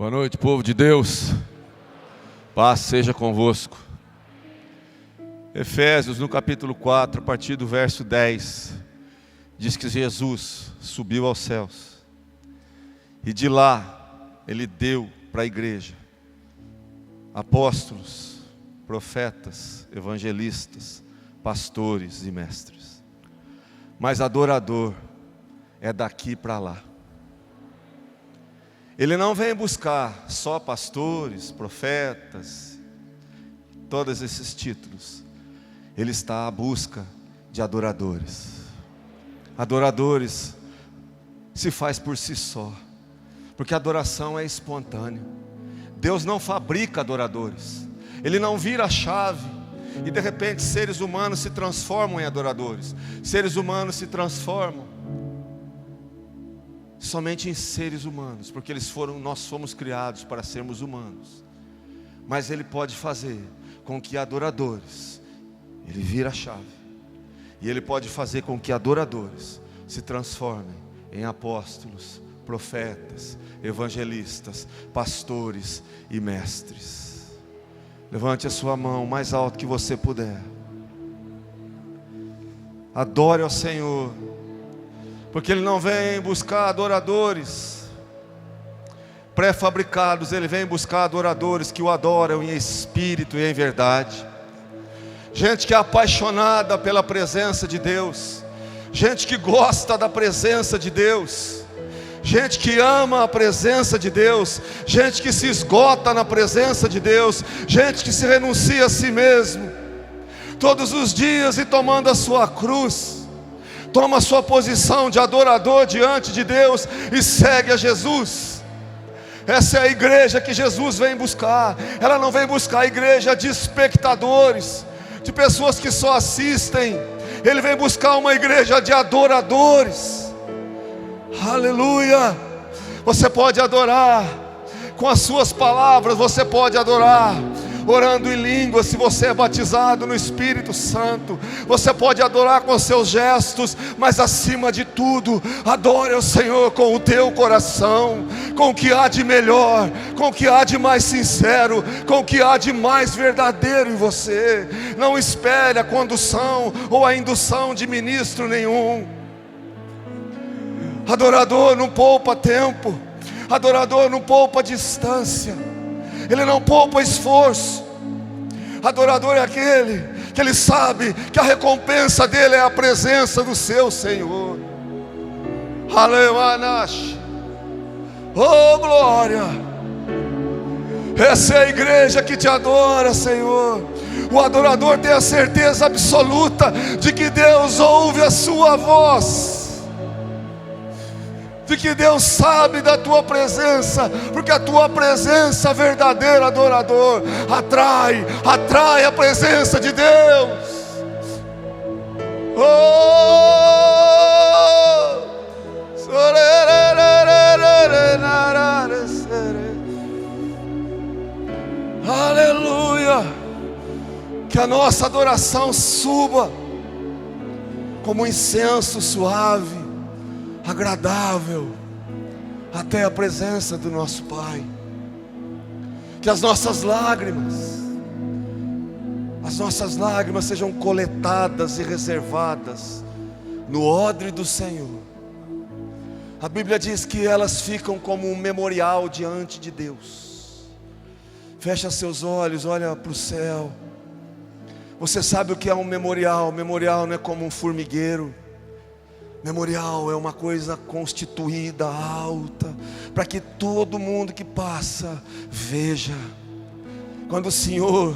Boa noite, povo de Deus. Paz seja convosco. Efésios, no capítulo 4, a partir do verso 10, diz que Jesus subiu aos céus. E de lá, Ele deu para a igreja apóstolos, profetas, evangelistas, pastores e mestres. Mas adorador é daqui para lá. Ele não vem buscar só pastores, profetas, todos esses títulos. Ele está à busca de adoradores. Adoradores se faz por si só, porque a adoração é espontânea. Deus não fabrica adoradores. Ele não vira a chave e de repente seres humanos se transformam em adoradores. Seres humanos se transformam somente em seres humanos, porque nós fomos criados para sermos humanos. Mas Ele pode fazer com que adoradores, Ele vira a chave, e Ele pode fazer com que adoradores se transformem em apóstolos, profetas, evangelistas, pastores e mestres. Levante a sua mão mais alto que você puder. Adore ao Senhor, porque Ele não vem buscar adoradores pré-fabricados. Ele vem buscar adoradores que o adoram em espírito e em verdade. Gente que é apaixonada pela presença de Deus, gente que gosta da presença de Deus, gente que ama a presença de Deus, gente que se esgota na presença de Deus, gente que se renuncia a si mesmo todos os dias e tomando a sua cruz, toma a sua posição de adorador diante de Deus e segue a Jesus. Essa é a igreja que Jesus vem buscar. Ela não vem buscar a igreja de espectadores, de pessoas que só assistem. Ele vem buscar uma igreja de adoradores. Aleluia. Você pode adorar com as suas palavras, você pode adorar orando em línguas, se você é batizado no Espírito Santo. Você pode adorar com os seus gestos, mas acima de tudo, adore ao Senhor com o teu coração, com o que há de melhor, com o que há de mais sincero, com o que há de mais verdadeiro em você. Não espere a condução ou a indução de ministro nenhum. Adorador não poupa tempo, adorador não poupa distância, ele não poupa esforço. Adorador é aquele que ele sabe que a recompensa dele é a presença do seu Senhor. Aleluia. Oh glória. Essa é a igreja que te adora, Senhor. O adorador tem a certeza absoluta de que Deus ouve a sua voz, de que Deus sabe da tua presença, porque a tua presença, verdadeiro adorador, atrai a presença de Deus. Oh, aleluia. Que a nossa adoração suba como um incenso suave, agradável, até a presença do nosso Pai. Que as nossas lágrimas sejam coletadas e reservadas no odre do Senhor. A Bíblia diz que elas ficam como um memorial diante de Deus. Fecha seus olhos, olha para o céu. Você sabe o que é um memorial? Memorial não é como um formigueiro. Memorial é uma coisa constituída, alta, para que todo mundo que passa veja. Quando o Senhor,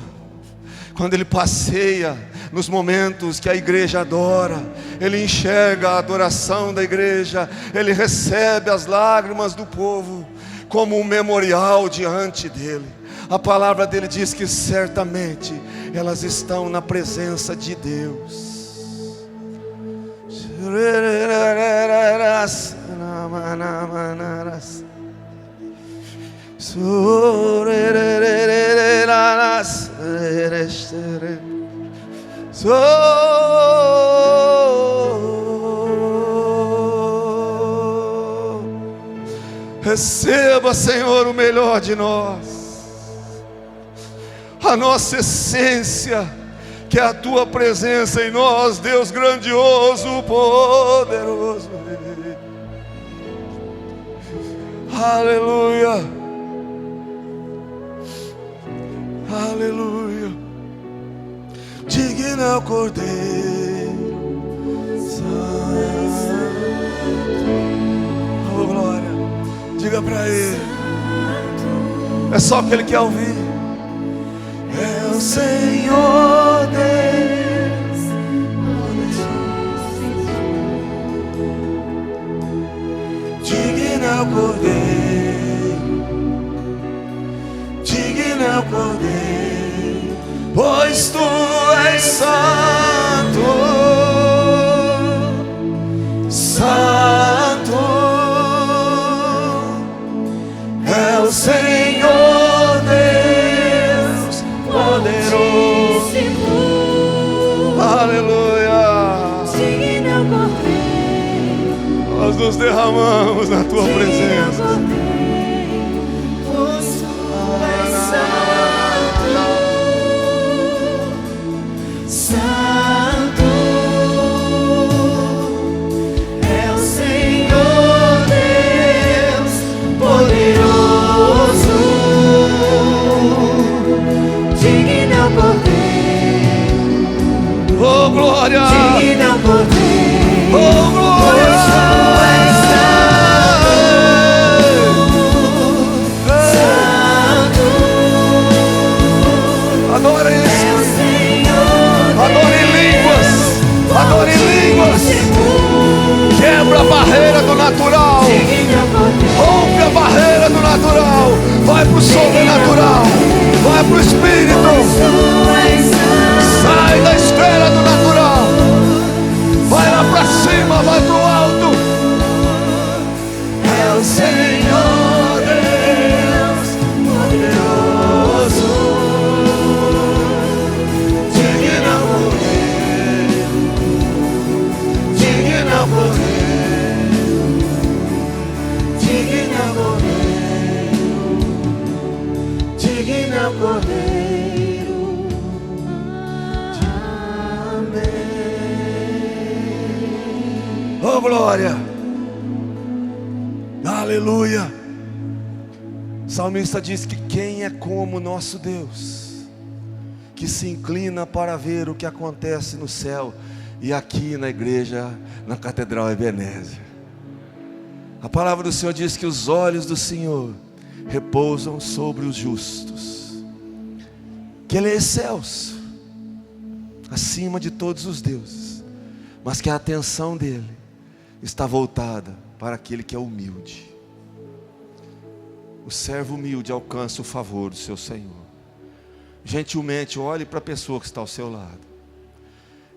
quando Ele passeia nos momentos que a igreja adora, Ele enxerga a adoração da igreja, Ele recebe as lágrimas do povo como um memorial diante dEle. A palavra dEle diz que certamente elas estão na presença de Deus. Receba, Senhor, o melhor melhor de nós. A nossa essência, que é a tua presença em nós, Deus grandioso, poderoso. Aleluia, aleluia. Digno é o Cordeiro Santo. Oh, glória. Diga para Ele. É só o que Ele quer ouvir. É o Senhor Deus, digno é o Cordeiro, digno é o Cordeiro, pois tu és santo, santo, é o Senhor Deus poderoso, aleluia. Digno é o Cordeiro, Nós nos derramamos na tua presença. pois tu és santo, santo, é o Senhor Deus poderoso. Digno é o Cordeiro, Oh, glória! digno é o Cordeiro, Oh, glória! pois tu és santo, Adore é isso. o Senhor Adore em línguas. Adore em línguas. Quebra a barreira do natural. digno é o Cordeiro, Rompe a barreira do natural. Vai pro sobrenatural. Vai pro espírito. tu és santo, Sai da esfera do natural. Vai lá pra cima. Vai pro alto. é o Senhor Deus poderoso. Digno é o Cordeiro. Digno é o Cordeiro. Digno é o Cordeiro, digno é o Cordeiro. Amém. Oh, glória! Aleluia! O salmista diz que quem é como nosso Deus, que se inclina para ver o que acontece no céu e aqui na igreja, na Catedral Ebenezer. A palavra do Senhor diz que os olhos do Senhor repousam sobre os justos, que Ele é excelso, acima de todos os deuses, mas que a atenção dEle está voltada para aquele que é humilde. O servo humilde alcança o favor do seu Senhor. Gentilmente olhe para a pessoa que está ao seu lado.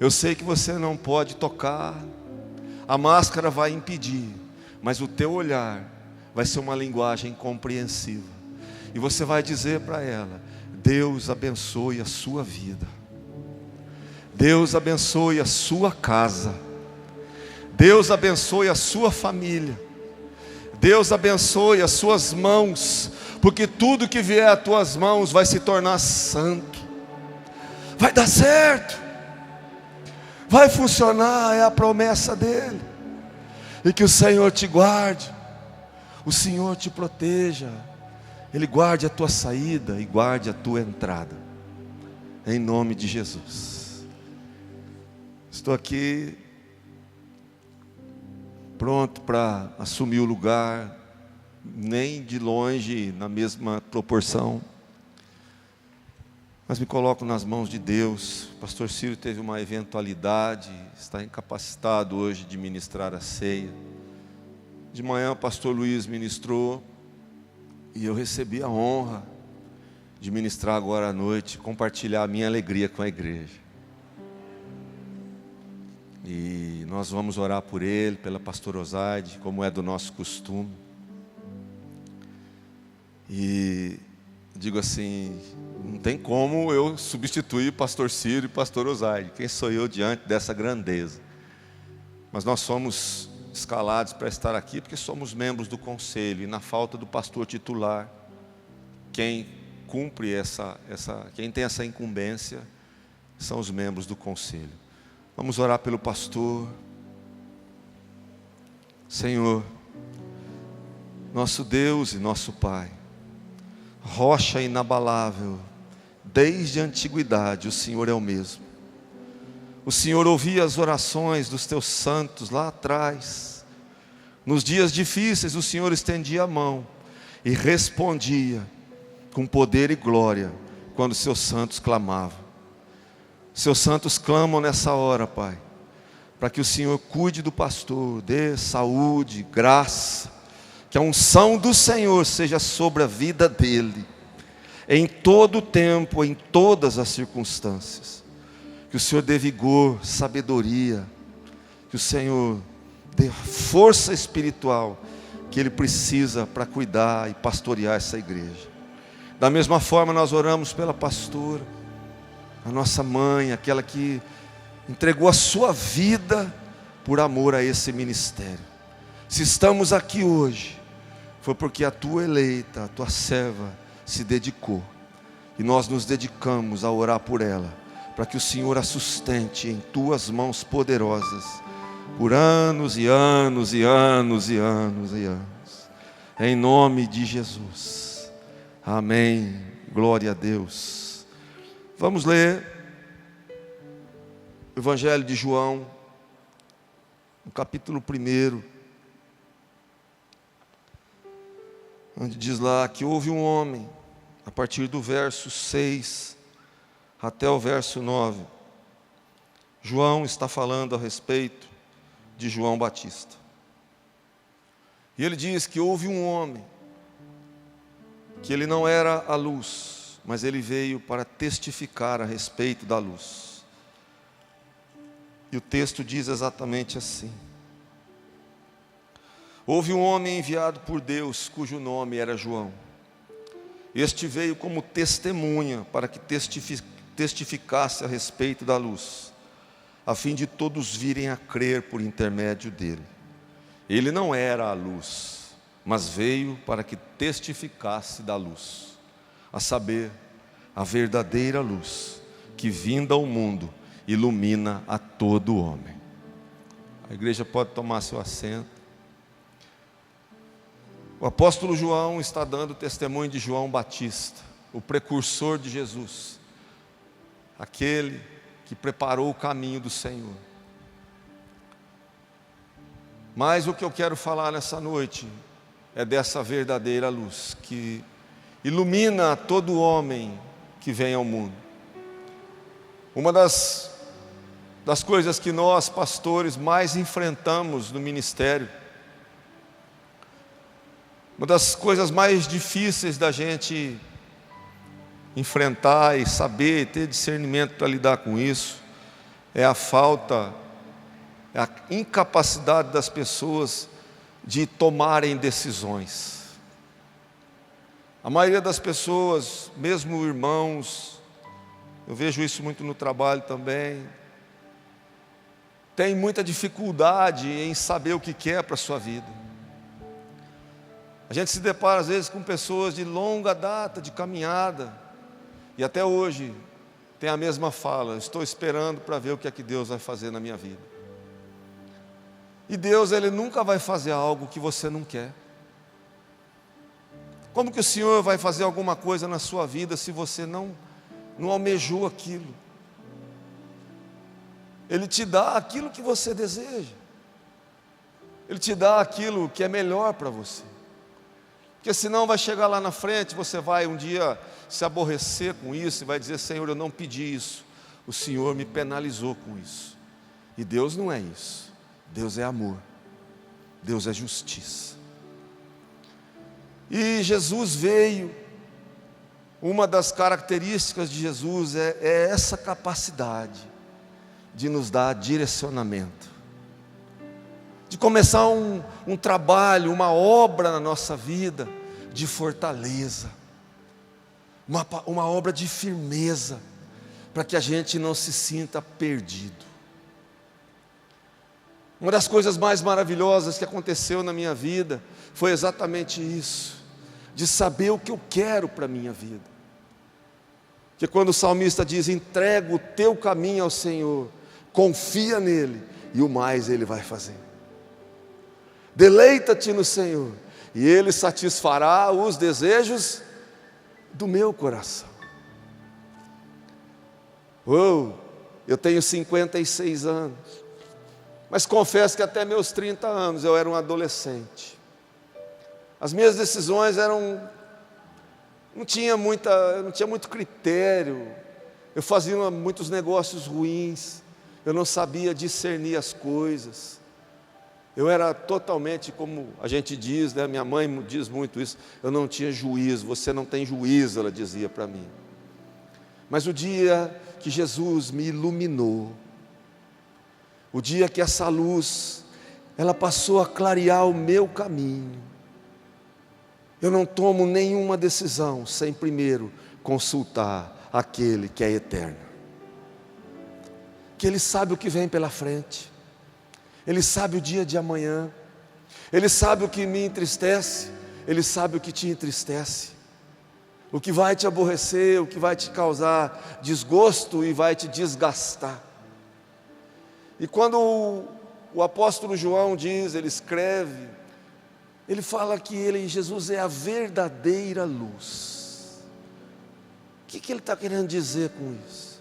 Eu sei que você não pode tocar, a máscara vai impedir, mas o teu olhar vai ser uma linguagem compreensiva. E você vai dizer para ela: Deus abençoe a sua vida, Deus abençoe a sua casa, Deus abençoe a sua família, Deus abençoe as suas mãos, porque tudo que vier às tuas mãos vai se tornar santo, vai dar certo, vai funcionar, é a promessa dEle. E que o Senhor te guarde, o Senhor te proteja, Ele guarde a tua saída e guarde a tua entrada, em nome de Jesus. Estou aqui pronto para assumir o lugar, nem de longe na mesma proporção, mas me coloco nas mãos de Deus. O pastor Ciro teve uma eventualidade, está incapacitado hoje de ministrar a ceia. De manhã o pastor Luiz ministrou, e eu recebi a honra de ministrar agora à noite, compartilhar a minha alegria com a igreja. E nós vamos orar por ele, pela pastora Osaide, como é do nosso costume. E digo assim, não tem como eu substituir pastor Ciro e pastor Osaide. Quem sou eu diante dessa grandeza? Mas nós somos escalados para estar aqui porque somos membros do conselho, e na falta do pastor titular, quem cumpre quem tem essa incumbência são os membros do conselho. Vamos orar pelo pastor. Senhor, nosso Deus e nosso Pai, rocha inabalável, desde a antiguidade o Senhor é o mesmo. O Senhor ouvia as orações dos teus santos lá atrás. Nos dias difíceis o Senhor estendia a mão e respondia com poder e glória quando seus santos clamavam. Seus santos clamam nessa hora, Pai, para que o Senhor cuide do pastor, dê saúde, graça, que a unção do Senhor seja sobre a vida dele, em todo o tempo, em todas as circunstâncias. Que o Senhor dê vigor, sabedoria, que o Senhor dê força espiritual que ele precisa para cuidar e pastorear essa igreja. Da mesma forma nós oramos pela pastora, a nossa mãe, aquela que entregou a sua vida por amor a esse ministério. Se estamos aqui hoje, foi porque a tua eleita, a tua serva se dedicou, e nós nos dedicamos a orar por ela, para que o Senhor a sustente em tuas mãos poderosas, por anos e anos e anos e anos e anos, em nome de Jesus, amém, glória a Deus. Vamos ler o Evangelho de João, no capítulo 1, onde diz lá que houve um homem, a partir do verso 6 até o verso 9, João está falando a respeito de João Batista, e ele diz que houve um homem, que ele não era a luz, mas ele veio para testificar a respeito da luz, e o texto diz exatamente assim: houve um homem enviado por Deus, cujo nome era João. Este veio como testemunha, para que testificasse a respeito da luz, a fim de todos virem a crer por intermédio dele. Ele não era a luz, mas veio para que testificasse da luz, a saber, a verdadeira luz, que vinda ao mundo, ilumina a todo homem. A igreja pode tomar seu assento. O apóstolo João está dando testemunho de João Batista, o precursor de Jesus, aquele que preparou o caminho do Senhor. Mas o que eu quero falar nessa noite é dessa verdadeira luz que ilumina todo homem que vem ao mundo. Uma das coisas que nós, pastores, mais enfrentamos no ministério, uma das coisas mais difíceis da gente enfrentar e saber, ter discernimento para lidar com isso, é a falta, é a incapacidade das pessoas de tomarem decisões. A maioria das pessoas, mesmo irmãos, eu vejo isso muito no trabalho também, tem muita dificuldade em saber o que quer para a sua vida. A gente se depara às vezes com pessoas de longa data, de caminhada, e até hoje tem a mesma fala: estou esperando para ver o que é que Deus vai fazer na minha vida. E Deus, Ele nunca vai fazer algo que você não quer. Como que o Senhor vai fazer alguma coisa na sua vida se você não almejou aquilo? Ele te dá aquilo que você deseja, Ele te dá aquilo que é melhor para você. Porque senão vai chegar lá na frente, você vai um dia se aborrecer com isso e vai dizer: Senhor, eu não pedi isso, o Senhor me penalizou com isso. E Deus não é isso. Deus é amor, Deus é justiça. E Jesus veio, uma das características de Jesus é essa capacidade de nos dar direcionamento, de começar um trabalho, uma obra na nossa vida de fortaleza, uma obra de firmeza, para que a gente não se sinta perdido. Uma das coisas mais maravilhosas que aconteceu na minha vida foi exatamente isso, de saber o que eu quero para a minha vida. Porque quando o salmista diz: entrega o teu caminho ao Senhor, confia nele, e o mais Ele vai fazer. Deleita-te no Senhor, e Ele satisfará os desejos do meu coração. Eu tenho 56 anos, mas confesso que até meus 30 anos eu era um adolescente. As minhas decisões não tinha muito critério, eu fazia muitos negócios ruins, eu não sabia discernir as coisas, eu era totalmente, como a gente diz, né? Minha mãe diz muito isso, eu não tinha juízo. Você não tem juízo, ela dizia para mim. Mas o dia que Jesus me iluminou, o dia que essa luz, ela passou a clarear o meu caminho, eu não tomo nenhuma decisão sem primeiro consultar aquele que é eterno, que Ele sabe o que vem pela frente, Ele sabe o dia de amanhã, Ele sabe o que me entristece, Ele sabe o que te entristece, o que vai te aborrecer, o que vai te causar desgosto e vai te desgastar. E quando o apóstolo João diz, ele escreve, ele fala que Jesus é a verdadeira luz. O que ele está querendo dizer com isso?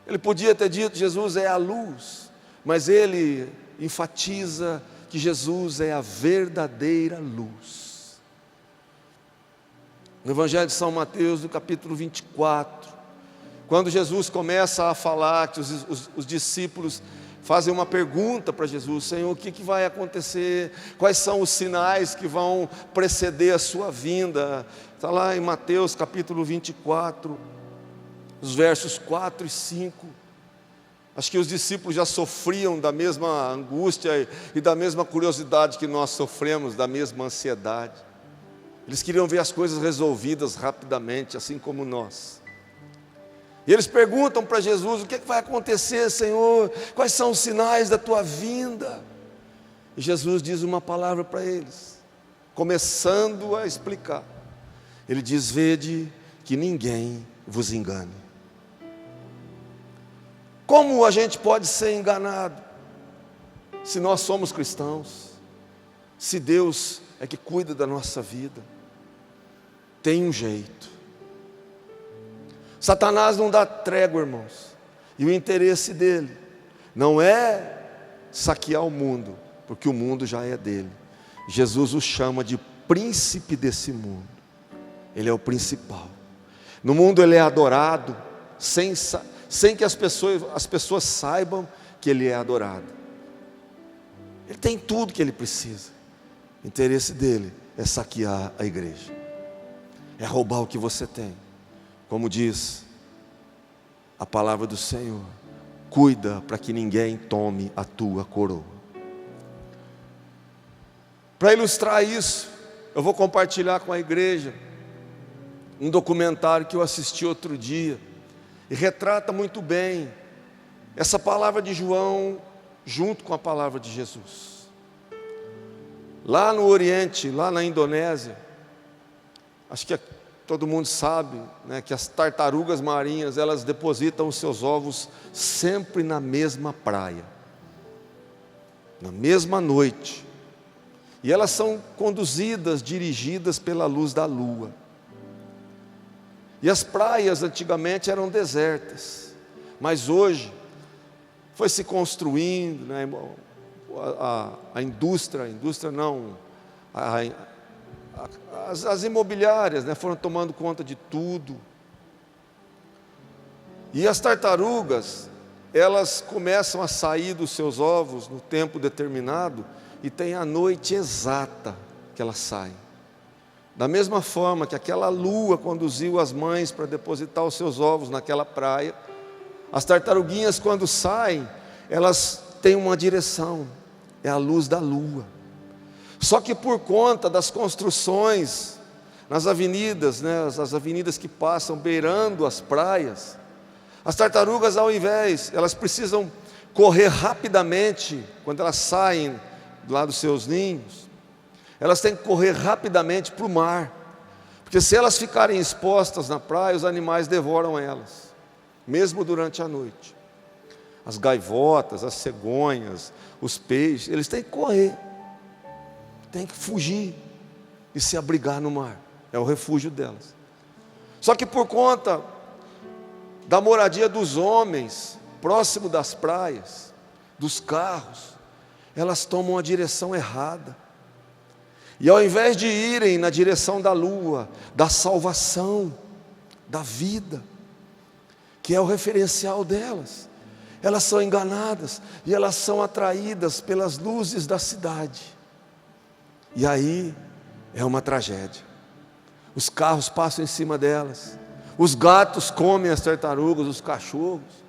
Ele podia ter dito: Jesus é a luz, mas ele enfatiza que Jesus é a verdadeira luz. No Evangelho de São Mateus, no capítulo 24, quando Jesus começa a falar, que os discípulos fazem uma pergunta para Jesus: Senhor, o que vai acontecer? Quais são os sinais que vão preceder a sua vinda? Está lá em Mateus capítulo 24, os versos 4 e 5. Acho que os discípulos já sofriam da mesma angústia e da mesma curiosidade que nós sofremos, da mesma ansiedade. Eles queriam ver as coisas resolvidas rapidamente, assim como nós. E eles perguntam para Jesus: o que vai acontecer, Senhor? Quais são os sinais da tua vinda? E Jesus diz uma palavra para eles, começando a explicar. Ele diz: vede que ninguém vos engane. Como a gente pode ser enganado se nós somos cristãos? Se Deus é que cuida da nossa vida? Tem um jeito. Satanás não dá trégua, irmãos, e o interesse dele não é saquear o mundo, porque o mundo já é dele. Jesus o chama de príncipe desse mundo. Ele é o principal. No mundo ele é adorado, sem que as pessoas saibam que ele é adorado. Ele tem tudo que ele precisa. O interesse dele é saquear a igreja, é roubar o que você tem. Como diz a palavra do Senhor: cuida para que ninguém tome a tua coroa. Para ilustrar isso, eu vou compartilhar com a igreja um documentário que eu assisti outro dia, e retrata muito bem essa palavra de João junto com a palavra de Jesus. Lá no Oriente, lá na Indonésia, acho que todo mundo sabe, né, que as tartarugas marinhas, elas depositam os seus ovos sempre na mesma praia, na mesma noite, e elas são conduzidas, dirigidas pela luz da lua. E as praias antigamente eram desertas, mas hoje foi se construindo, né, a indústria não, as imobiliárias, né, foram tomando conta de tudo. E as tartarugas, elas começam a sair dos seus ovos no tempo determinado, e tem a noite exata que elas saem. Da mesma forma que aquela lua conduziu as mães para depositar os seus ovos naquela praia, as tartaruguinhas, quando saem, elas têm uma direção, é a luz da lua. Só que por conta das construções nas avenidas, né, as avenidas que passam beirando as praias, as tartarugas, ao invés, elas precisam correr rapidamente quando elas saem lá dos seus ninhos, elas têm que correr rapidamente para o mar, porque se elas ficarem expostas na praia, os animais devoram elas, mesmo durante a noite. As gaivotas, as cegonhas, os peixes, eles têm que correr, têm que fugir e se abrigar no mar, é o refúgio delas. Só que por conta da moradia dos homens, próximo das praias, dos carros, elas tomam a direção errada, e ao invés de irem na direção da lua, da salvação, da vida, que é o referencial delas, elas são enganadas, e elas são atraídas pelas luzes da cidade, e aí é uma tragédia. Os carros passam em cima delas, os gatos comem as tartarugas, os cachorros,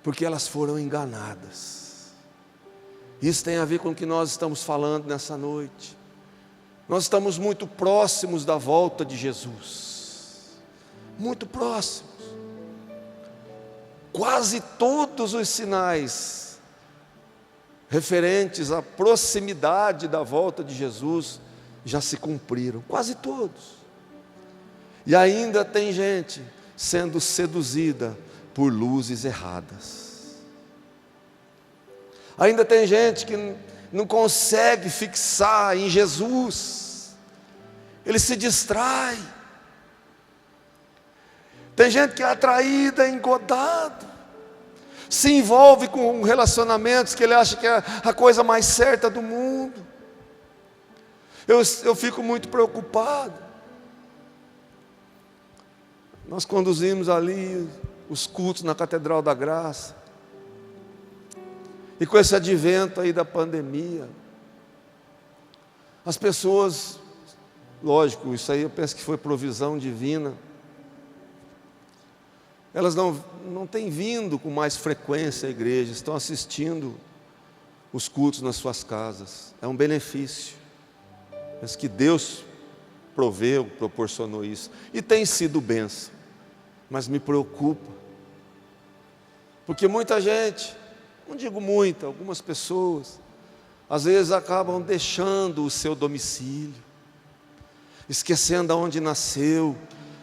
porque elas foram enganadas. Isso tem a ver com o que nós estamos falando nessa noite. Nós estamos muito próximos da volta de Jesus, muito próximos. Quase todos os sinais referentes à proximidade da volta de Jesus já se cumpriram, quase todos. E ainda tem gente sendo seduzida por luzes erradas. Ainda tem gente que não consegue fixar em Jesus, ele se distrai. Tem gente que é atraída, engodado, se envolve com relacionamentos que ele acha que é a coisa mais certa do mundo. Eu fico muito preocupado. Nós conduzimos ali os cultos na Catedral da Graça, e com esse advento aí da pandemia, as pessoas, lógico, isso aí eu penso que foi provisão divina, elas não têm vindo com mais frequência à igreja, estão assistindo os cultos nas suas casas. É um benefício, penso que Deus proveu, proporcionou isso, e tem sido bênção, mas me preocupa, porque muita gente, não digo muita, algumas pessoas, às vezes acabam deixando o seu domicílio, esquecendo aonde nasceu,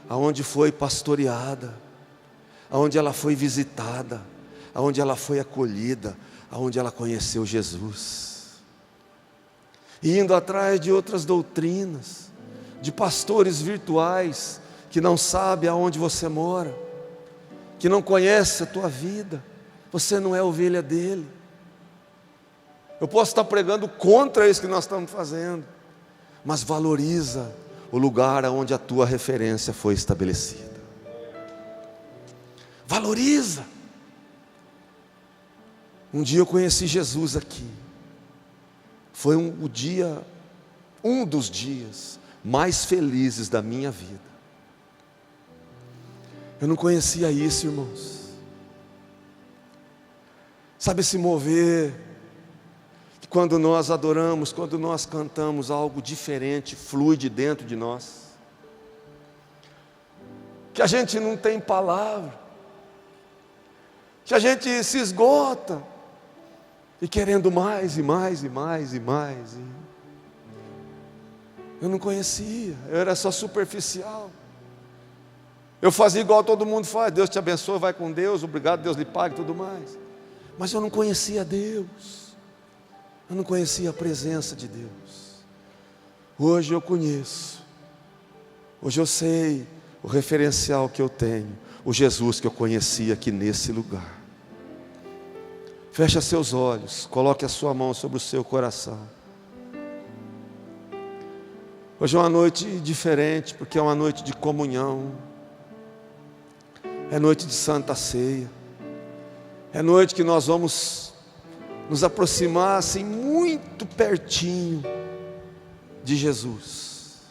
aonde foi pastoreada, aonde ela foi visitada, aonde ela foi acolhida, aonde ela conheceu Jesus, e indo atrás de outras doutrinas, de pastores virtuais, que não sabem aonde você mora, que não conhece a tua vida. Você não é ovelha dele. Eu posso estar pregando contra isso que nós estamos fazendo, mas valoriza o lugar onde a tua referência foi estabelecida. Valoriza. Um dia eu conheci Jesus aqui. Foi um dos dias mais felizes da minha vida. Eu não conhecia isso, irmãos. Sabe esse mover, que quando nós adoramos, quando nós cantamos, algo diferente flui de dentro de nós, que a gente não tem palavra, que a gente se esgota, e querendo mais, e mais, e mais, e mais. Eu não conhecia, eu era só superficial. Eu fazia igual todo mundo faz, Deus te abençoe, vai com Deus, obrigado, Deus lhe pague e tudo mais. Mas eu não conhecia Deus, eu não conhecia a presença de Deus. Hoje eu conheço, hoje eu sei o referencial que eu tenho, o Jesus que eu conheci aqui nesse lugar. Feche seus olhos, coloque a sua mão sobre o seu coração. Hoje é uma noite diferente, porque é uma noite de comunhão, é noite de Santa Ceia, é noite que nós vamos nos aproximar assim muito pertinho de Jesus.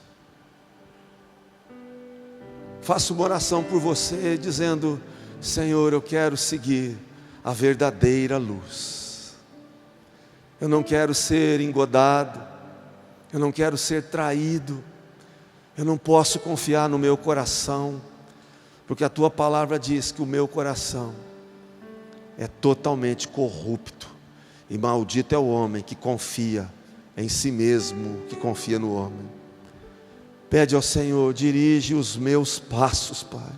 Faço uma oração por você, dizendo: Senhor, eu quero seguir a verdadeira luz. Eu não quero ser engodado, eu não quero ser traído, eu não posso confiar no meu coração, porque a tua palavra diz que o meu coração é totalmente corrupto, e maldito é o homem que confia em si mesmo que confia no homem. Pede ao Senhor, dirige os meus passos, Pai.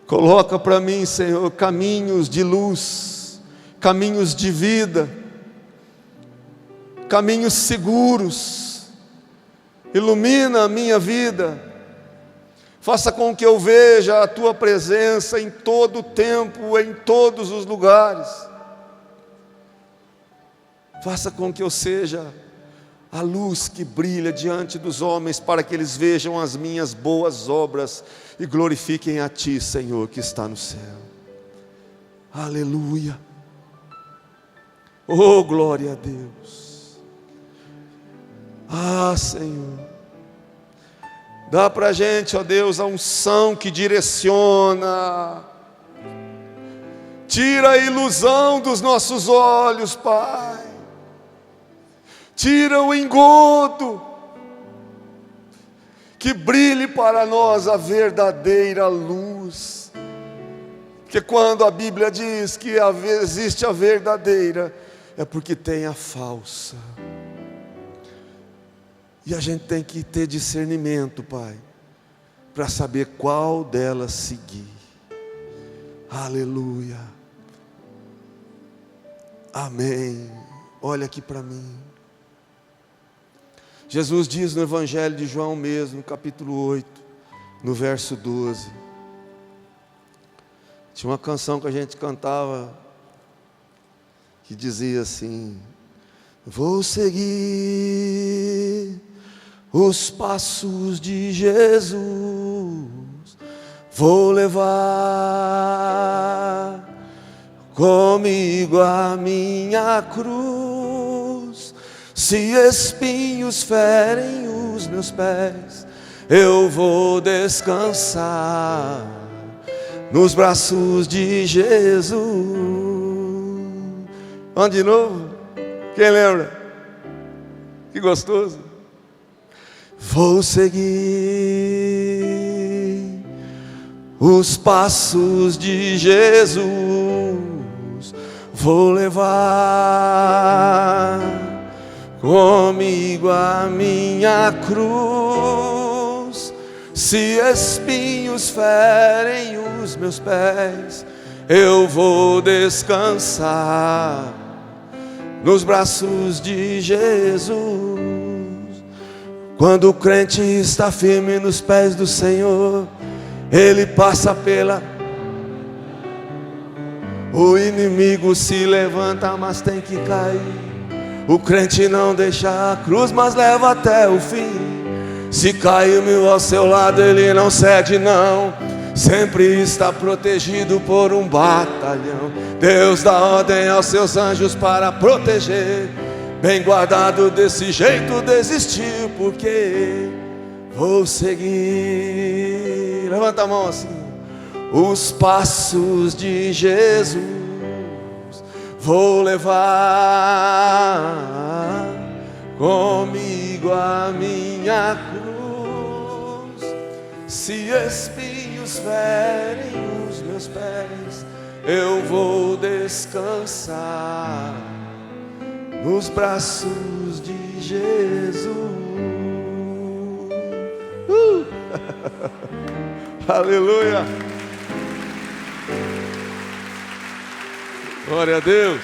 Coloca para mim, Senhor, caminhos de luz, caminhos de vida, caminhos seguros. Ilumina a minha vida. Faça com que eu veja a Tua presença em todo o tempo, em todos os lugares. Faça com que eu seja a luz que brilha diante dos homens, para que eles vejam as minhas boas obras e glorifiquem a Ti, Senhor, que está no céu. Aleluia. Oh, glória a Deus. Ah, Senhor, dá para a gente, ó Deus, a unção que direciona. Tira a ilusão dos nossos olhos, Pai. Tira o engodo. Que brilhe para nós a verdadeira luz. Porque quando a Bíblia diz que existe a verdadeira, é porque tem a falsa. E a gente tem que ter discernimento, Pai, para saber qual delas seguir. Aleluia. Amém. Olha aqui para mim. Jesus diz no Evangelho de João mesmo, no capítulo 8, no verso 12. Tinha uma canção que a gente cantava, que dizia assim: vou seguir os passos de Jesus, vou levar comigo a minha cruz. Se espinhos ferem os meus pés, eu vou descansar nos braços de Jesus. Vamos de novo? Quem lembra? Que gostoso. Vou seguir os passos de Jesus, vou levar comigo a minha cruz. Se espinhos ferem os meus pés, eu vou descansar nos braços de Jesus. Quando o crente está firme nos pés do Senhor, ele passa pela... O inimigo se levanta, mas tem que cair. O crente não deixa a cruz, mas leva até o fim. Se caiu mil ao seu lado, ele não cede não. Sempre está protegido por um batalhão. Deus dá ordem aos seus anjos para proteger. Bem guardado, desse jeito desistir, porque vou seguir. Levanta a mão assim. Os passos de Jesus, vou levar comigo a minha cruz. Se espinhos ferem os meus pés, eu vou descansar nos braços de Jesus. Aleluia. Glória a Deus.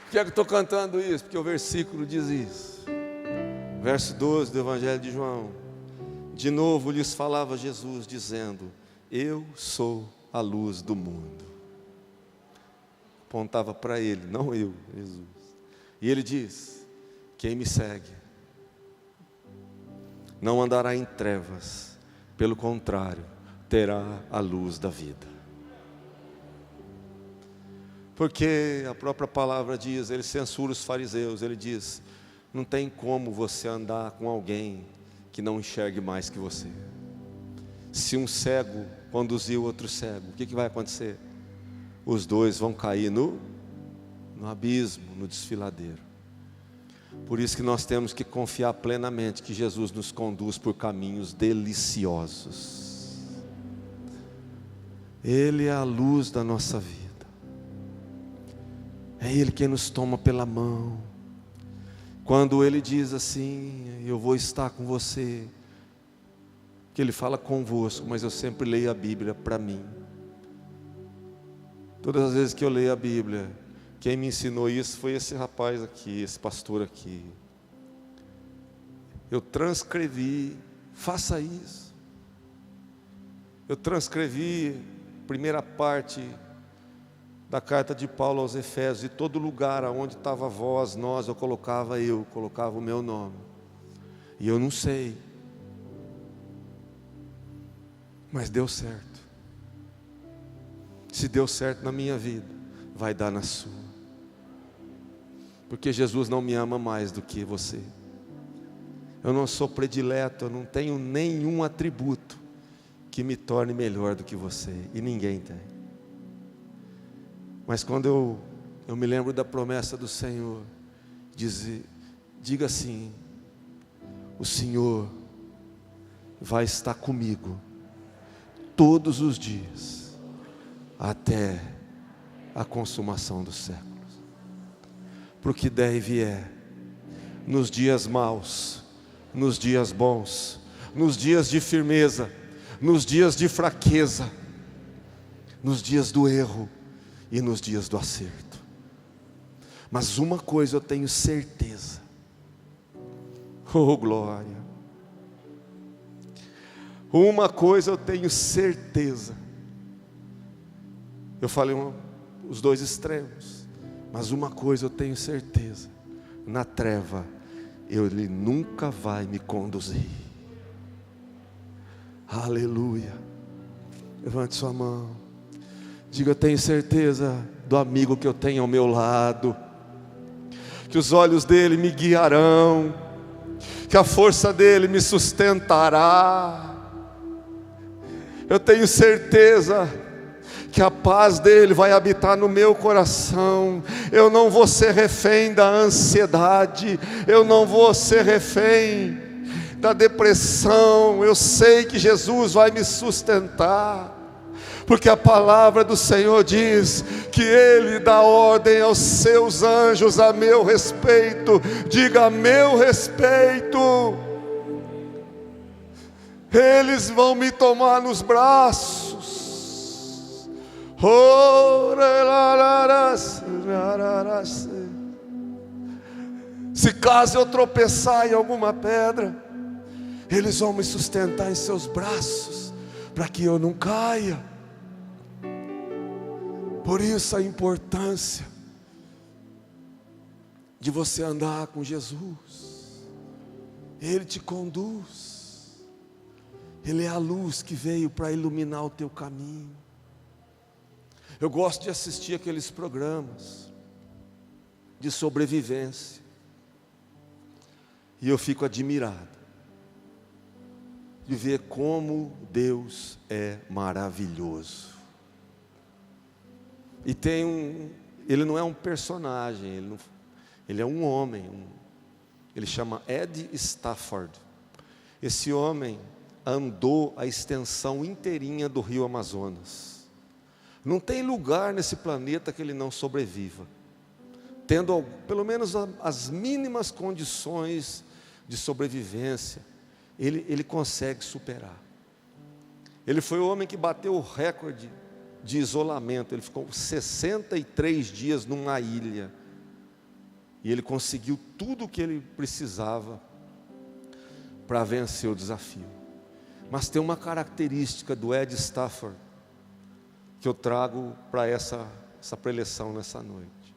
Por que é que eu estou cantando isso? Porque o versículo diz isso. Verso 12 do Evangelho de João. De novo lhes falava Jesus, dizendo: eu sou a luz do mundo. Apontava para ele, não eu, Jesus. E ele diz: quem me segue não andará em trevas, pelo contrário, terá a luz da vida. Porque a própria palavra diz, ele censura os fariseus, ele diz: não tem como você andar com alguém que não enxergue mais que você. Se um cego conduzir o outro cego, o que vai acontecer? Os dois vão cair no abismo, no desfiladeiro. Por isso que nós temos que confiar plenamente que Jesus nos conduz por caminhos deliciosos. Ele é a luz da nossa vida. É Ele quem nos toma pela mão. Quando Ele diz assim: eu vou estar com você, que Ele fala convosco, mas eu sempre leio a Bíblia para mim. Todas as vezes que eu leio a Bíblia, quem me ensinou isso foi esse rapaz aqui, esse pastor aqui. Eu transcrevi, faça isso. Eu transcrevi a primeira parte da carta de Paulo aos Efésios, e todo lugar onde estava vós, nós, eu colocava o meu nome. E eu não sei, mas deu certo. Se deu certo na minha vida, vai dar na sua. Porque Jesus não me ama mais do que você. Eu não sou predileto, eu não tenho nenhum atributo que me torne melhor do que você, e ninguém tem. Mas quando eu me lembro da promessa do Senhor, diga assim: o Senhor vai estar comigo todos os dias, até a consumação dos séculos. Porque der e vier, nos dias maus, nos dias bons, nos dias de firmeza, nos dias de fraqueza, nos dias do erro e nos dias do acerto. Mas uma coisa eu tenho certeza, oh glória, uma coisa eu tenho certeza. Eu falei os dois extremos, mas uma coisa eu tenho certeza: na treva Ele nunca vai me conduzir. Aleluia. Levante sua mão, diga: eu tenho certeza do amigo que eu tenho ao meu lado, que os olhos dele me guiarão, que a força dele me sustentará. Eu tenho certeza que a paz dele vai habitar no meu coração. Eu não vou ser refém da ansiedade, eu não vou ser refém da depressão. Eu sei que Jesus vai me sustentar, porque a palavra do Senhor diz que Ele dá ordem aos seus anjos a meu respeito. Diga: a meu respeito. Eles vão me tomar nos braços. Se caso eu tropeçar em alguma pedra, eles vão me sustentar em seus braços, para que eu não caia. Por isso a importância de você andar com Jesus. Ele te conduz. Ele é a luz que veio para iluminar o teu caminho. Eu gosto de assistir aqueles programas de sobrevivência, e eu fico admirado de ver como Deus é maravilhoso. E ele não é um personagem, ele é um homem, ele chama Ed Stafford. Esse homem andou a extensão inteirinha do rio Amazonas. Não tem lugar nesse planeta que ele não sobreviva, tendo pelo menos as mínimas condições de sobrevivência. Ele consegue superar. Ele foi o homem que bateu o recorde de isolamento. Ele ficou 63 dias numa ilha, e ele conseguiu tudo o que ele precisava para vencer o desafio. Mas tem uma característica do Ed Stafford que eu trago para essa preleção nessa noite.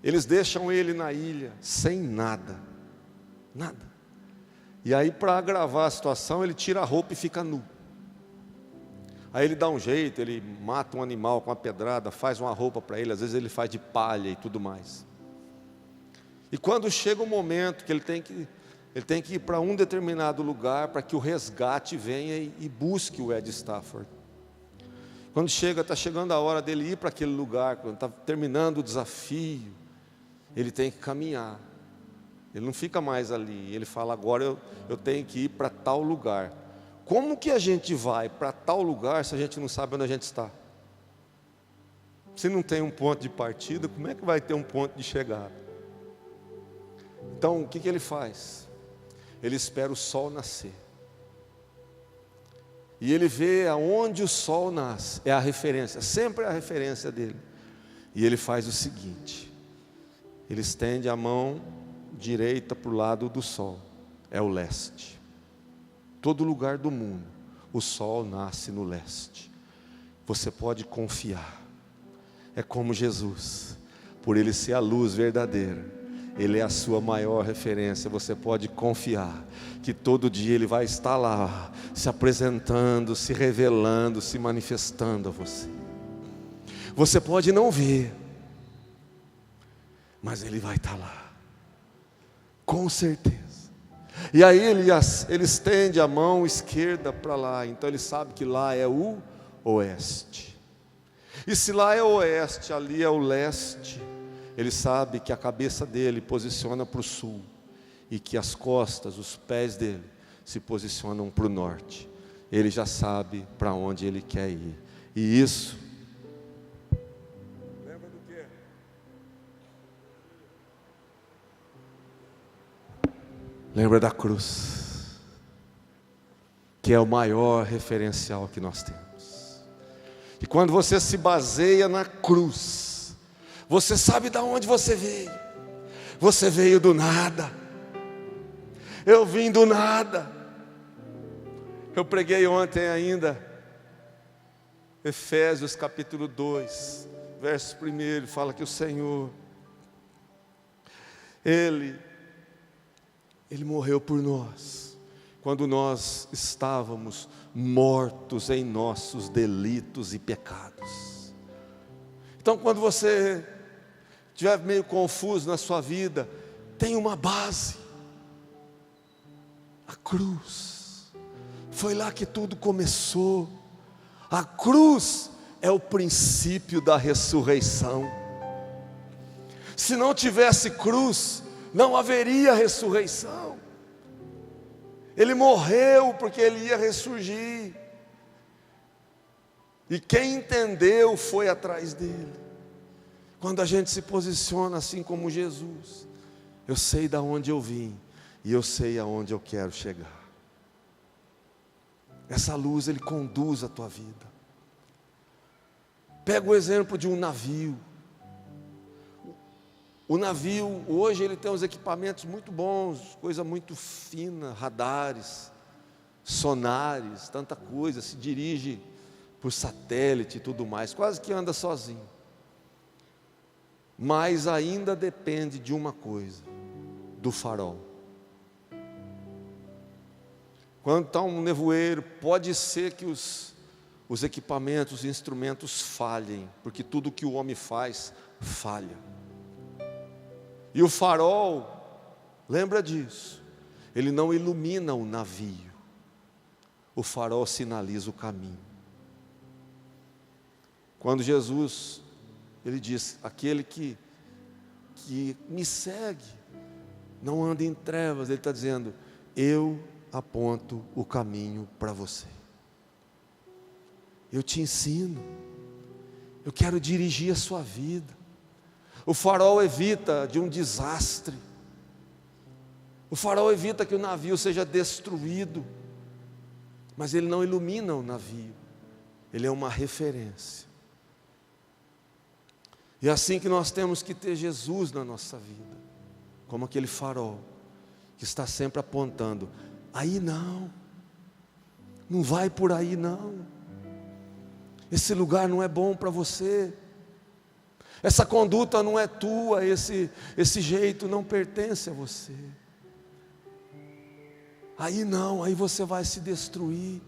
Eles deixam ele na ilha sem nada. E aí, para agravar a situação, ele tira a roupa e fica nu. Aí ele dá um jeito, ele mata um animal com uma pedrada, faz uma roupa para ele, às vezes ele faz de palha e tudo mais. E quando chega o momento que ele tem que ir para um determinado lugar, para que o resgate venha e busque o Ed Stafford. Quando está chegando a hora dele ir para aquele lugar, quando está terminando o desafio, ele tem que caminhar. Ele não fica mais ali. Ele fala: agora eu tenho que ir para tal lugar. Como que a gente vai para tal lugar se a gente não sabe onde a gente está? Se não tem um ponto de partida, como é que vai ter um ponto de chegada? Então, o que ele faz? Ele espera o sol nascer. E ele vê aonde o sol nasce, é a referência, sempre é a referência dele. E ele faz o seguinte: ele estende a mão direita para o lado do sol, é o leste. Todo lugar do mundo, o sol nasce no leste. Você pode confiar. É como Jesus, por ele ser a luz verdadeira, ele é a sua maior referência. Você pode confiar que todo dia ele vai estar lá, se apresentando, se revelando, se manifestando a você. Você pode não ver, mas ele vai estar lá, com certeza. E aí ele estende a mão esquerda para lá, então ele sabe que lá é o oeste. E se lá é o oeste, ali é o leste, ele sabe que a cabeça dele posiciona para o sul, e que as costas, os pés dele, se posicionam para o norte. Ele já sabe para onde ele quer ir. E isso, lembra do quê? Lembra da cruz, que é o maior referencial que nós temos. E quando você se baseia na cruz, você sabe de onde você veio. Você veio do nada. Eu vim do nada. Eu preguei ontem ainda, Efésios capítulo 2, verso 1, fala que o Senhor, Ele morreu por nós, quando nós estávamos mortos em nossos delitos e pecados. Então, quando você estiver meio confuso na sua vida, tem uma base, a cruz. Foi lá que tudo começou. A cruz é o princípio da ressurreição. Se não tivesse cruz, não haveria ressurreição. Ele morreu porque ele ia ressurgir. E quem entendeu foi atrás dele. Quando a gente se posiciona assim como Jesus, eu sei de onde eu vim e eu sei aonde eu quero chegar. Essa luz, ele conduz a tua vida. Pega o exemplo de um navio. O navio, hoje ele tem uns equipamentos muito bons, coisa muito fina, radares, sonares, tanta coisa, se dirige por satélite e tudo mais, quase que anda sozinho. Mas ainda depende de uma coisa, do farol. Quando está um nevoeiro, pode ser que os equipamentos, os instrumentos falhem, porque tudo que o homem faz, falha. E o farol, lembra disso, ele não ilumina o navio, o farol sinaliza o caminho. Quando Jesus, ele diz, aquele que me segue, não anda em trevas, ele está dizendo, eu aponto o caminho para você. Eu te ensino, eu quero dirigir a sua vida. O farol evita de um desastre. O farol evita que o navio seja destruído. Mas ele não ilumina o navio. Ele é uma referência. E é assim que nós temos que ter Jesus na nossa vida. Como aquele farol que está sempre apontando. Aí não. Não vai por aí não. Esse lugar não é bom para você. Essa conduta não é tua, esse jeito não pertence a você. Aí não, aí você vai se destruir,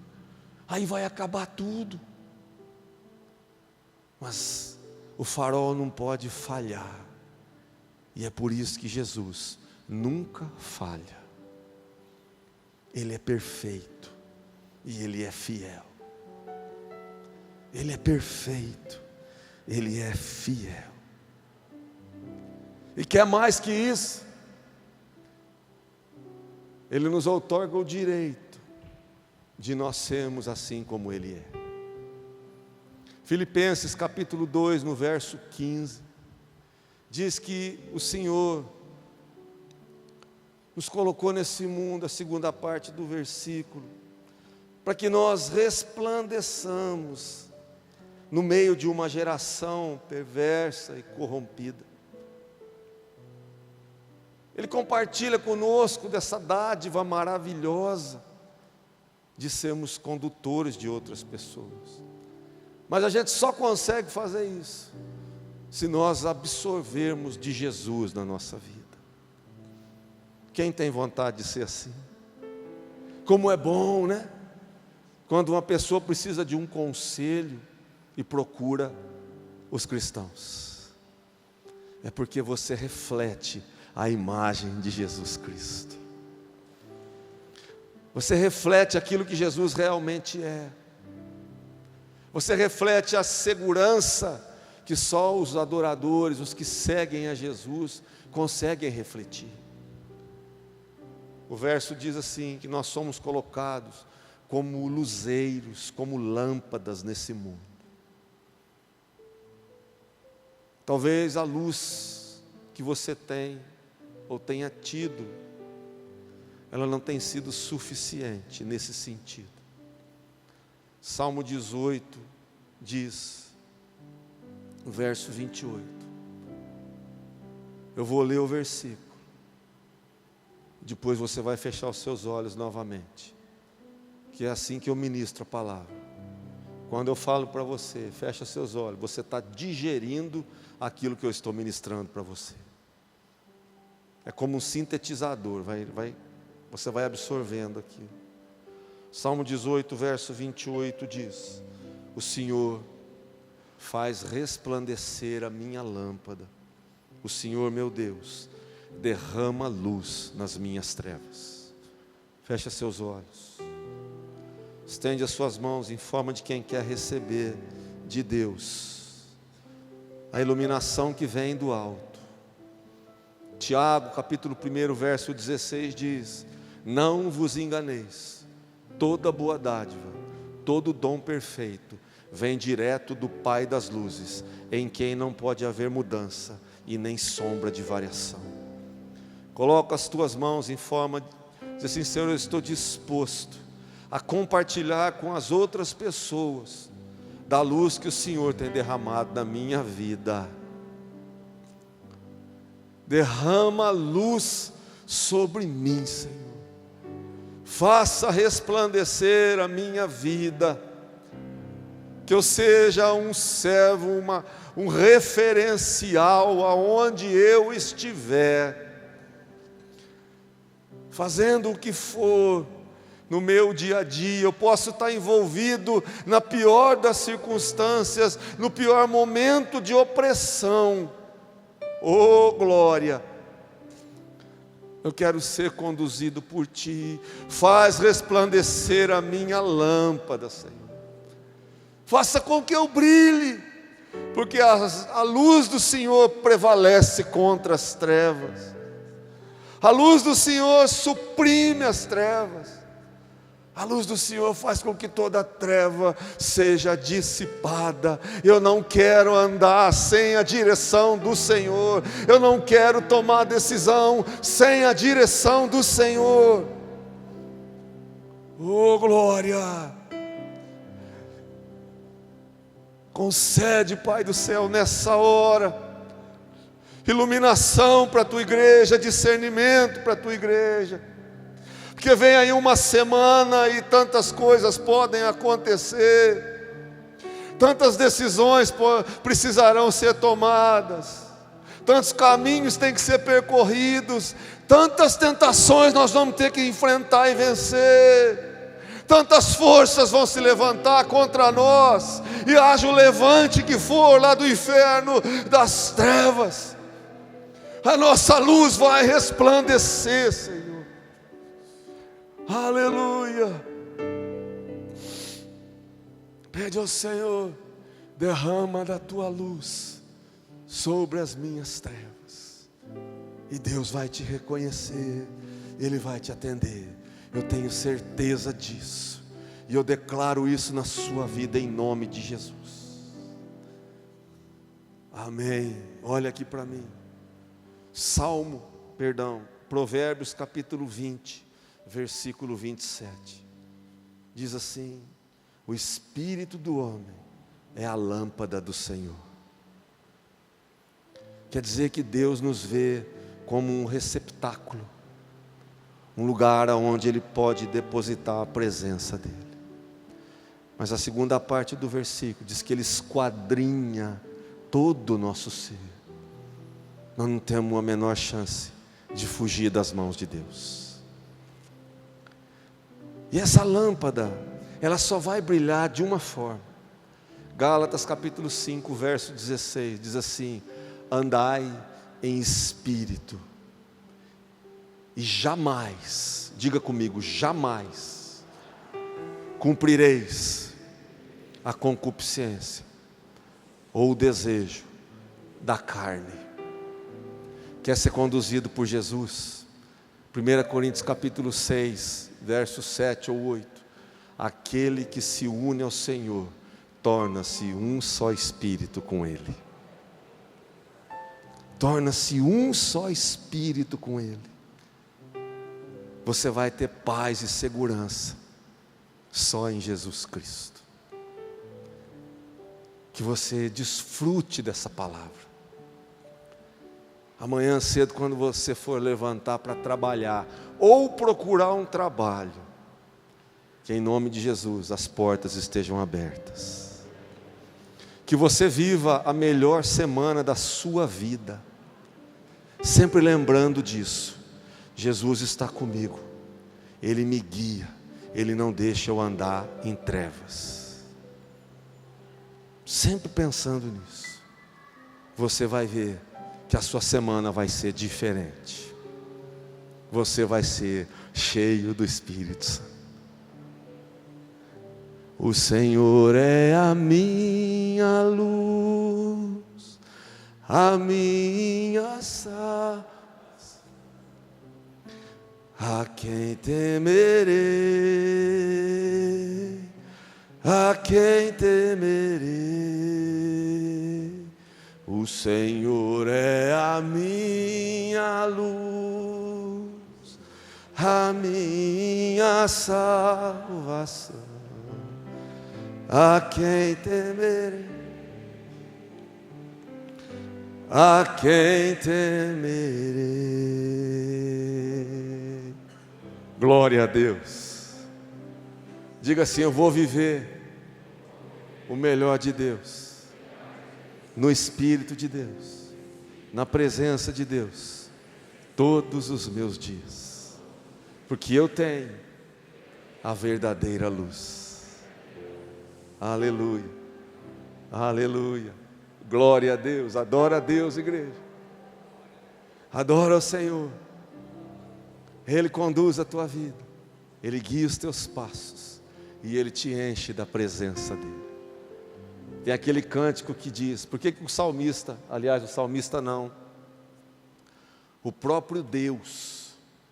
aí vai acabar tudo. Mas o farol não pode falhar, e é por isso que Jesus nunca falha. Ele é perfeito, e Ele é fiel. Ele é perfeito, Ele é fiel. E quer mais que isso, Ele nos outorga o direito de nós sermos assim como Ele é. Filipenses capítulo 2, no verso 15, diz que o Senhor nos colocou nesse mundo, a segunda parte do versículo, para que nós resplandeçamos no meio de uma geração perversa e corrompida. Ele compartilha conosco dessa dádiva maravilhosa de sermos condutores de outras pessoas. Mas a gente só consegue fazer isso se nós absorvermos de Jesus na nossa vida. Quem tem vontade de ser assim? Como é bom, né? Quando uma pessoa precisa de um conselho e procura os cristãos. É porque você reflete a imagem de Jesus Cristo. Você reflete aquilo que Jesus realmente é. Você reflete a segurança que só os adoradores, os que seguem a Jesus, conseguem refletir. O verso diz assim, que nós somos colocados como luzeiros, como lâmpadas nesse mundo. Talvez a luz que você tem, ou tenha tido, ela não tem sido suficiente nesse sentido. Salmo 18 diz, no verso 28, eu vou ler o versículo, depois você vai fechar os seus olhos novamente, que é assim que eu ministro a palavra. Quando eu falo para você, fecha seus olhos, você está digerindo aquilo que eu estou ministrando para você. É como um sintetizador, você vai absorvendo aquilo. Salmo 18, verso 28 diz, o Senhor faz resplandecer a minha lâmpada, o Senhor meu Deus derrama luz nas minhas trevas. Fecha seus olhos, estende as suas mãos em forma de quem quer receber de Deus a iluminação que vem do alto. Tiago capítulo 1, verso 16 diz, não vos enganeis, toda boa dádiva, todo dom perfeito, vem direto do Pai das luzes, em quem não pode haver mudança e nem sombra de variação. Coloca as tuas mãos em forma de dizer assim, Senhor, eu estou disposto a compartilhar com as outras pessoas da luz que o Senhor tem derramado na minha vida. Derrama luz sobre mim, Senhor. Faça resplandecer a minha vida, que eu seja um servo, um referencial aonde eu estiver, fazendo o que for no meu dia a dia. Eu posso estar envolvido na pior das circunstâncias, no pior momento de opressão. Oh glória! Eu quero ser conduzido por Ti. Faz resplandecer a minha lâmpada, Senhor. Faça com que eu brilhe, porque a luz do Senhor prevalece contra as trevas. A luz do Senhor suprime as trevas. A luz do Senhor faz com que toda treva seja dissipada. Eu não quero andar sem a direção do Senhor. Eu não quero tomar decisão sem a direção do Senhor. Oh glória! Concede, Pai do céu, nessa hora, iluminação para a Tua igreja, discernimento para a Tua igreja. Porque vem aí uma semana e tantas coisas podem acontecer, tantas decisões precisarão ser tomadas, tantos caminhos têm que ser percorridos, tantas tentações nós vamos ter que enfrentar e vencer, tantas forças vão se levantar contra nós, e haja o levante que for lá do inferno, das trevas, a nossa luz vai resplandecer, Senhor. Aleluia. Pede ao Senhor, derrama da Tua luz sobre as minhas trevas, e Deus vai te reconhecer, Ele vai te atender. Eu tenho certeza disso, e eu declaro isso na sua vida em nome de Jesus. Amém. Olha aqui para mim. Provérbios capítulo 20, versículo 27. Diz assim: o espírito do homem é a lâmpada do Senhor. Quer dizer que Deus nos vê como um receptáculo, um lugar onde Ele pode depositar a presença dEle. Mas a segunda parte do versículo diz que Ele esquadrinha todo o nosso ser. Nós não temos a menor chance de fugir das mãos de Deus. E essa lâmpada, ela só vai brilhar de uma forma. Gálatas capítulo 5, verso 16, diz assim: andai em espírito, e jamais, diga comigo, jamais cumprireis a concupiscência ou o desejo da carne. Quer ser conduzido por Jesus? 1 Coríntios capítulo 6, versos 7 ou 8. Aquele que se une ao Senhor, torna-se um só espírito com Ele. Torna-se um só espírito com Ele. Você vai ter paz e segurança só em Jesus Cristo. Que você desfrute dessa palavra. Amanhã cedo, quando você for levantar para trabalhar ou procurar um trabalho, que em nome de Jesus as portas estejam abertas. Que você viva a melhor semana da sua vida, sempre lembrando disso. Jesus está comigo, Ele me guia, Ele não deixa eu andar em trevas. Sempre pensando nisso, você vai ver que a sua semana vai ser diferente. Você vai ser cheio do Espírito Santo. O Senhor é a minha luz, a minha salvação. A quem temerei? A quem temerei? O Senhor é a minha luz, a minha salvação. A quem temerei? A quem temerei? Glória a Deus. Diga assim: eu vou viver o melhor de Deus, no Espírito de Deus, na presença de Deus, todos os meus dias, porque eu tenho a verdadeira luz. Aleluia, aleluia, glória a Deus. Adora a Deus, igreja, adora o Senhor. Ele conduz a tua vida, Ele guia os teus passos, e Ele te enche da presença dEle. Tem aquele cântico que diz, por que o salmista, aliás o salmista não, o próprio Deus,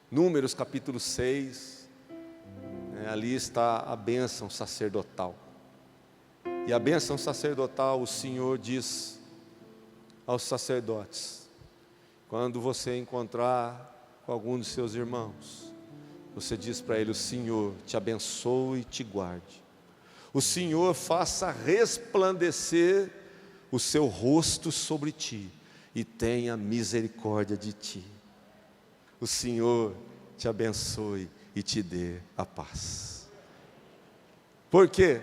Números capítulo 6, ali está a bênção sacerdotal. E a bênção sacerdotal, o Senhor diz aos sacerdotes: quando você encontrar com algum dos seus irmãos, você diz para ele: o Senhor te abençoe e te guarde. O Senhor faça resplandecer o seu rosto sobre ti e tenha misericórdia de ti. O Senhor te abençoe e te dê a paz. Por quê?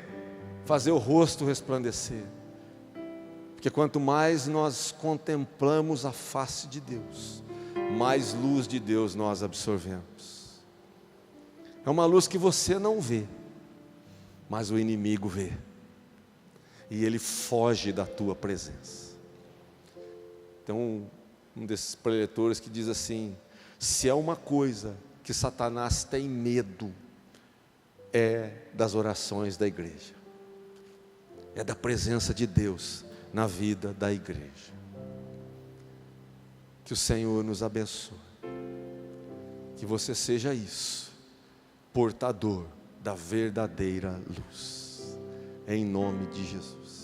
Fazer o rosto resplandecer. Porque quanto mais nós contemplamos a face de Deus, mais luz de Deus nós absorvemos. É uma luz que você não vê, mas o inimigo vê, e ele foge da tua presença. Então, um desses preletores que diz assim: se é uma coisa que Satanás tem medo, é das orações da igreja, é da presença de Deus na vida da igreja. Que o Senhor nos abençoe, que você seja isso, portador da verdadeira luz, em nome de Jesus.